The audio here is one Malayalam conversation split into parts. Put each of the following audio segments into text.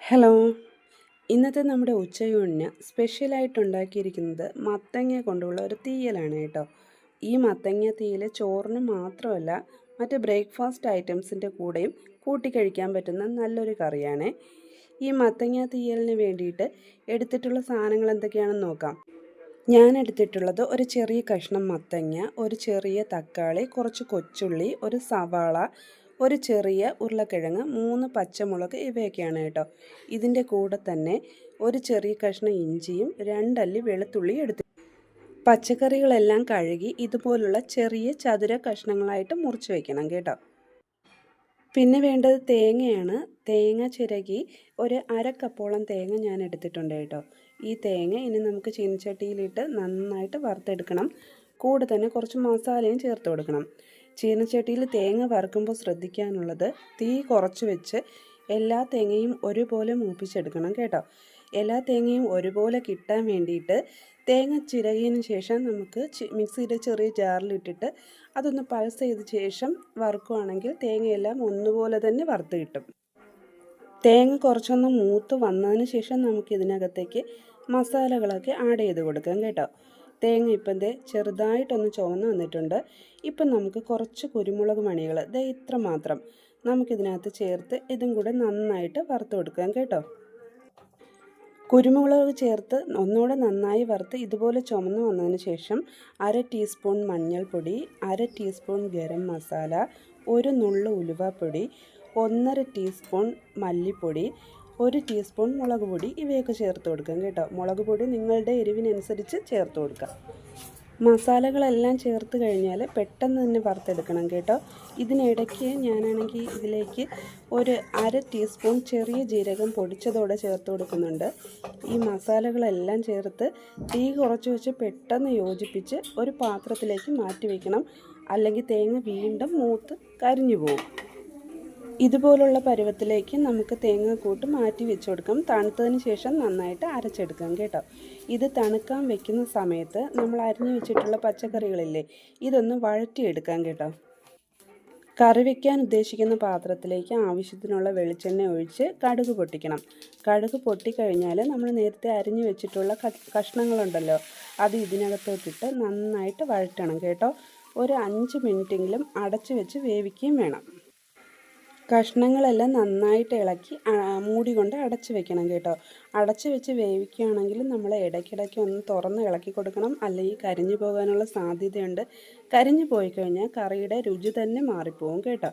ഹലോ. ഇന്നത്തെ നമ്മുടെ ഉച്ചയൂണിന് സ്പെഷ്യലായിട്ട് ഉണ്ടാക്കിയിരിക്കുന്നത് മത്തങ്ങ കൊണ്ടുള്ള ഒരു തീയലാണ് കേട്ടോ. ഈ മത്തങ്ങ തീയൽ ചോറിന് മാത്രമല്ല മറ്റ് ബ്രേക്ക്ഫാസ്റ്റ് ഐറ്റംസിൻ്റെ കൂടെയും കൂട്ടിക്കഴിക്കാൻ പറ്റുന്ന നല്ലൊരു കറിയാണ്. ഈ മത്തങ്ങ തീയലിന് വേണ്ടിയിട്ട് എടുത്തിട്ടുള്ള സാധനങ്ങൾ എന്തൊക്കെയാണെന്ന് നോക്കാം. ഞാൻ എടുത്തിട്ടുള്ളത് ഒരു ചെറിയ കഷ്ണം മത്തങ്ങ, ഒരു ചെറിയ തക്കാളി, കുറച്ച് കൊച്ചുള്ളി, ഒരു സവാള, ഒരു ചെറിയ ഉരുളക്കിഴങ്ങ്, 3 പച്ചമുളക് ഇവയൊക്കെയാണ് കേട്ടോ. ഇതിൻ്റെ കൂടെ തന്നെ ഒരു ചെറിയ കഷ്ണം ഇഞ്ചിയും 2 അല്ലി വെളുത്തുള്ളി എടുത്തു. പച്ചക്കറികളെല്ലാം കഴുകി ഇതുപോലുള്ള ചെറിയ ചതുര കഷ്ണങ്ങളായിട്ട് മുറിച്ച് വയ്ക്കണം കേട്ടോ. പിന്നെ വേണ്ടത് തേങ്ങയാണ്. തേങ്ങ ചിരകി ഒരു 1/2 കപ്പോളം തേങ്ങ ഞാൻ എടുത്തിട്ടുണ്ട് കേട്ടോ. ഈ തേങ്ങ ഇനി നമുക്ക് ചീനച്ചട്ടിയിലിട്ട് നന്നായിട്ട് വറുത്തെടുക്കണം. കൂടെ തന്നെ കുറച്ച് മസാലയും ചേർത്ത് കൊടുക്കണം. ചീനച്ചട്ടിയിൽ തേങ്ങ വറുക്കുമ്പോൾ ശ്രദ്ധിക്കാനുള്ളത് തീ കുറച്ച് വെച്ച് എല്ലാ തേങ്ങയും ഒരുപോലെ മൂപ്പിച്ചെടുക്കണം കേട്ടോ. എല്ലാ തേങ്ങയും ഒരുപോലെ കിട്ടാൻ വേണ്ടിയിട്ട് തേങ്ങ ചിരകിയതിന് ശേഷം നമുക്ക് മിക്സിയുടെ ചെറിയ ജാറിലിട്ടിട്ട് അതൊന്ന് പൾസ് ചെയ്ത ശേഷം വറുക്കുകയാണെങ്കിൽ തേങ്ങയെല്ലാം ഒന്നുപോലെ തന്നെ വറുത്ത് കിട്ടും. തേങ്ങ കുറച്ചൊന്ന് മൂത്ത് വന്നതിന് ശേഷം നമുക്ക് ഇതിനകത്തേക്ക് മസാലകളൊക്കെ ആഡ് ചെയ്ത് കൊടുക്കാം കേട്ടോ. തേങ്ങ ഇപ്പം ചെറുതായിട്ടൊന്ന് ചുവന്ന് വന്നിട്ടുണ്ട്. ഇപ്പം നമുക്ക് കുറച്ച് കുരുമുളക് മണികൾ ഇത്ര മാത്രം നമുക്കിതിനകത്ത് ചേർത്ത് ഇതും കൂടെ നന്നായിട്ട് വറുത്ത് കൊടുക്കാം കേട്ടോ. കുരുമുളക് ചേർത്ത് ഒന്നുകൂടെ നന്നായി വറുത്ത് ഇതുപോലെ ചുമന്ന് വന്നതിന് ശേഷം 1/2 ടീസ്പൂൺ മഞ്ഞൾപ്പൊടി, 1/2 ടീസ്പൂൺ ഗരം മസാല, ഒരു നുള്ളു ഉലുവാപ്പൊടി, 1/2 ടീസ്പൂൺ മല്ലിപ്പൊടി, 1 ടീസ്പൂൺ മുളക് പൊടി ഇവയൊക്കെ ചേർത്ത് കൊടുക്കാം കേട്ടോ. മുളക് പൊടി നിങ്ങളുടെ എരിവിനനുസരിച്ച് ചേർത്ത് കൊടുക്കാം. മസാലകളെല്ലാം ചേർത്ത് കഴിഞ്ഞാൽ പെട്ടെന്ന് തന്നെ വറുത്തെടുക്കണം കേട്ടോ. ഇതിനിടയ്ക്ക് ഞാനാണെങ്കിൽ ഇതിലേക്ക് ഒരു 1/2 ടീസ്പൂൺ ചെറിയ ജീരകം പൊടിച്ചതോടെ ചേർത്ത് കൊടുക്കുന്നുണ്ട്. ഈ മസാലകളെല്ലാം ചേർത്ത് തീ കുറച്ച് വെച്ച് പെട്ടെന്ന് യോജിപ്പിച്ച് ഒരു പാത്രത്തിലേക്ക് മാറ്റി വയ്ക്കണം. അല്ലെങ്കിൽ തേങ്ങ വീണ്ടും മൂത്ത് കരിഞ്ഞു പോകും. ഇതുപോലുള്ള പരുവത്തിലേക്ക് നമുക്ക് തേങ്ങാക്കൂട്ട് മാറ്റി വെച്ച് കൊടുക്കാം. തണുത്തതിന് ശേഷം നന്നായിട്ട് അരച്ചെടുക്കാം കേട്ടോ. ഇത് തണുക്കാൻ വെക്കുന്ന സമയത്ത് നമ്മൾ അരിഞ്ഞു വെച്ചിട്ടുള്ള പച്ചക്കറികളില്ലേ, ഇതൊന്ന് വഴറ്റിയെടുക്കാം കേട്ടോ. കറി വയ്ക്കാൻ ഉദ്ദേശിക്കുന്ന പാത്രത്തിലേക്ക് ആവശ്യത്തിനുള്ള വെളിച്ചെണ്ണ ഒഴിച്ച് കടുക് പൊട്ടിക്കണം. കടുക് പൊട്ടിക്കഴിഞ്ഞാൽ നമ്മൾ നേരത്തെ അരിഞ്ഞു വെച്ചിട്ടുള്ള കഷ്ണങ്ങളുണ്ടല്ലോ, അത് ഇതിനകത്തോട്ടിട്ട് നന്നായിട്ട് വഴറ്റണം കേട്ടോ. ഒരു 5 മിനിറ്റെങ്കിലും അടച്ചു വെച്ച് വേവിക്കുകയും വേണം. കഷ്ണങ്ങളെല്ലാം നന്നായിട്ട് ഇളക്കി മൂടി കൊണ്ട് അടച്ചു വെക്കണം കേട്ടോ. അടച്ചു വെച്ച് വേവിക്കുകയാണെങ്കിൽ നമ്മൾ ഇടയ്ക്കിടയ്ക്ക് ഒന്ന് തുറന്ന് ഇളക്കി കൊടുക്കണം, അല്ലെങ്കിൽ കരിഞ്ഞു പോകാനുള്ള സാധ്യതയുണ്ട്. കരിഞ്ഞു പോയി കഴിഞ്ഞാൽ കറിയുടെ രുചി തന്നെ മാറിപ്പോവും കേട്ടോ.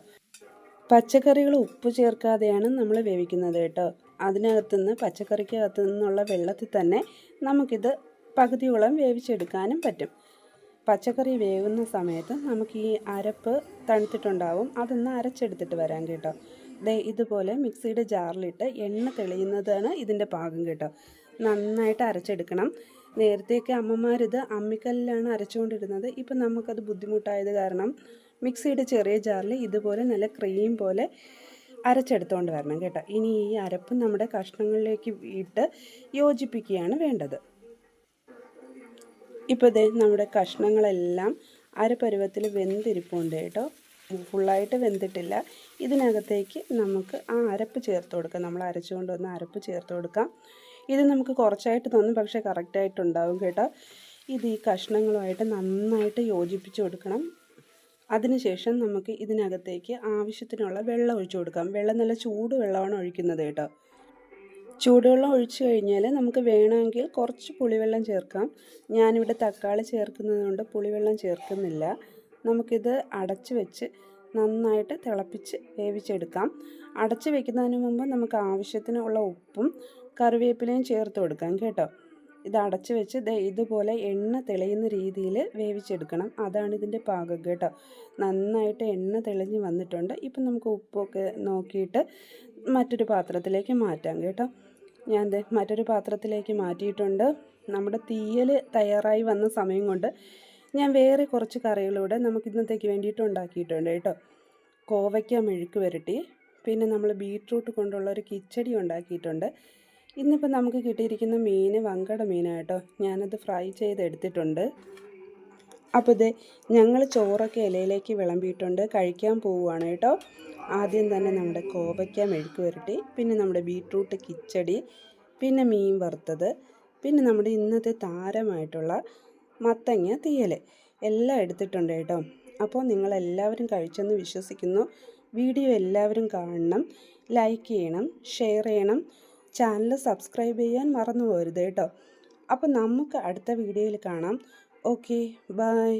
പച്ചക്കറികൾ ഉപ്പ് ചേർക്കാതെയാണ് നമ്മൾ വേവിക്കുന്നത് കേട്ടോ. അതിനകത്തുനിന്ന് പച്ചക്കറിക്കകത്തു നിന്നുള്ള വെള്ളത്തിൽ തന്നെ നമുക്കിത് പകുതിയോളം വേവിച്ചെടുക്കാനും പറ്റും. പച്ചക്കറി വേവുന്ന സമയത്ത് നമുക്ക് ഈ അരപ്പ് തണുത്തിട്ടുണ്ടാവും, അതൊന്ന് അരച്ചെടുത്തിട്ട് വരാം കേട്ടോ. ഇതുപോലെ മിക്സിയുടെ ജാറിലിട്ട് എണ്ണ തെളിയുന്നതാണ് ഇതിൻ്റെ പാകം കേട്ടോ. നന്നായിട്ട് അരച്ചെടുക്കണം. നേരത്തെയൊക്കെ അമ്മമാരിത് അമ്മിക്കല്ലിലാണ് അരച്ചുകൊണ്ടിരുന്നത്. ഇപ്പം നമുക്കത് ബുദ്ധിമുട്ടായത് കാരണം മിക്സിയുടെ ചെറിയ ജാറിൽ ഇതുപോലെ നല്ല ക്രീം പോലെ അരച്ചെടുത്തുകൊണ്ട് വരണം കേട്ടോ. ഇനി ഈ അരപ്പ് നമ്മുടെ കഷ്ണങ്ങളിലേക്ക് ഇട്ട് യോജിപ്പിക്കുകയാണ് വേണ്ടത്. ഇപ്പോൾ നമ്മുടെ കഷ്ണങ്ങളെല്ലാം അരപ്പരുവത്തിൽ വെന്തിരിപ്പുണ്ട് കേട്ടോ. ഫുള്ളായിട്ട് വെന്തിട്ടില്ല. ഇതിനകത്തേക്ക് നമുക്ക് ആ അരപ്പ് ചേർത്ത് കൊടുക്കാം. നമ്മൾ അരച്ചുകൊണ്ട് വന്ന അരപ്പ് ചേർത്ത് കൊടുക്കാം. ഇത് നമുക്ക് കുറച്ചായിട്ട് തോന്നും, പക്ഷേ കറക്റ്റായിട്ടുണ്ടാവും കേട്ടോ. ഇത് ഈ കഷ്ണങ്ങളുമായിട്ട് നന്നായിട്ട് യോജിപ്പിച്ച് കൊടുക്കണം. അതിനുശേഷം നമുക്ക് ഇതിനകത്തേക്ക് ആവശ്യത്തിനുള്ള വെള്ളം ഒഴിച്ചു കൊടുക്കാം. വെള്ളം നല്ല ചൂട് വെള്ളമാണ് ഒഴിക്കുന്നത് കേട്ടോ. ചൂടുവെള്ളം ഒഴിച്ചു കഴിഞ്ഞാൽ നമുക്ക് വേണമെങ്കിൽ കുറച്ച് പുളിവെള്ളം ചേർക്കാം. ഞാനിവിടെ തക്കാളി ചേർക്കുന്നത് കൊണ്ട് പുളിവെള്ളം ചേർക്കുന്നില്ല. നമുക്കിത് അടച്ച് വെച്ച് നന്നായിട്ട് തിളപ്പിച്ച് വേവിച്ചെടുക്കാം. അടച്ച് വെക്കുന്നതിന് മുമ്പ് നമുക്ക് ആവശ്യത്തിനുള്ള ഉപ്പും കറിവേപ്പിലയും ചേർത്ത് കൊടുക്കാം കേട്ടോ. ഇത് അടച്ച് വെച്ച് ഇതുപോലെ എണ്ണ തെളിയുന്ന രീതിയിൽ വേവിച്ചെടുക്കണം. അതാണ് ഇതിൻ്റെ പാകം കേട്ടോ. നന്നായിട്ട് എണ്ണ തെളിഞ്ഞ് വന്നിട്ടുണ്ട്. ഇപ്പം നമുക്ക് ഉപ്പൊക്കെ നോക്കിയിട്ട് മറ്റൊരു പാത്രത്തിലേക്ക് മാറ്റാം കേട്ടോ. ഞാൻ മറ്റൊരു പാത്രത്തിലേക്ക് മാറ്റിയിട്ടുണ്ട്. നമ്മുടെ തീയൽ തയ്യാറായി വന്ന സമയം കൊണ്ട് ഞാൻ വേറെ കുറച്ച് കറികളൂടെ നമുക്ക് ഇന്നത്തേക്ക് വേണ്ടിയിട്ട് ഉണ്ടാക്കിയിട്ടുണ്ട് കേട്ടോ. കോവയ്ക്ക മെഴുക്ക് പുരട്ടി, പിന്നെ നമ്മൾ ബീട്രൂട്ട് കൊണ്ടുള്ള ഒരു കിച്ചടി ഉണ്ടാക്കിയിട്ടുണ്ട്. ഇന്നിപ്പോൾ നമുക്ക് കിട്ടിയിരിക്കുന്ന മീൻ വങ്കട മീനാണ് കേട്ടോ. ഞാനത് ഫ്രൈ ചെയ്തെടുത്തിട്ടുണ്ട്. അപ്പോൾ ഇത് ഞങ്ങൾ ചോറൊക്കെ ഇലയിലേക്ക് വിളമ്പിയിട്ടുണ്ട്, കഴിക്കാൻ പോവുകയാണ് കേട്ടോ. ആദ്യം തന്നെ നമ്മുടെ കോവയ്ക്ക മെഴുക്ക് പുരട്ടി, പിന്നെ നമ്മുടെ ബീട്രൂട്ട് കിച്ചടി, പിന്നെ മീൻ വറുത്തത്, പിന്നെ നമ്മുടെ ഇന്നത്തെ താരമായിട്ടുള്ള മത്തങ്ങ തീയൽ എല്ലാം എടുത്തിട്ടുണ്ട് കേട്ടോ. അപ്പോൾ നിങ്ങളെല്ലാവരും കഴിച്ചെന്ന് വിശ്വസിക്കുന്നു. വീഡിയോ എല്ലാവരും കാണണം, ലൈക്ക് ചെയ്യണം, ഷെയർ ചെയ്യണം, ചാനൽ സബ്സ്ക്രൈബ് ചെയ്യാൻ മറന്നു പോകരുത് കേട്ടോ. അപ്പോൾ നമുക്ക് അടുത്ത വീഡിയോയിൽ കാണാം. Okay, by.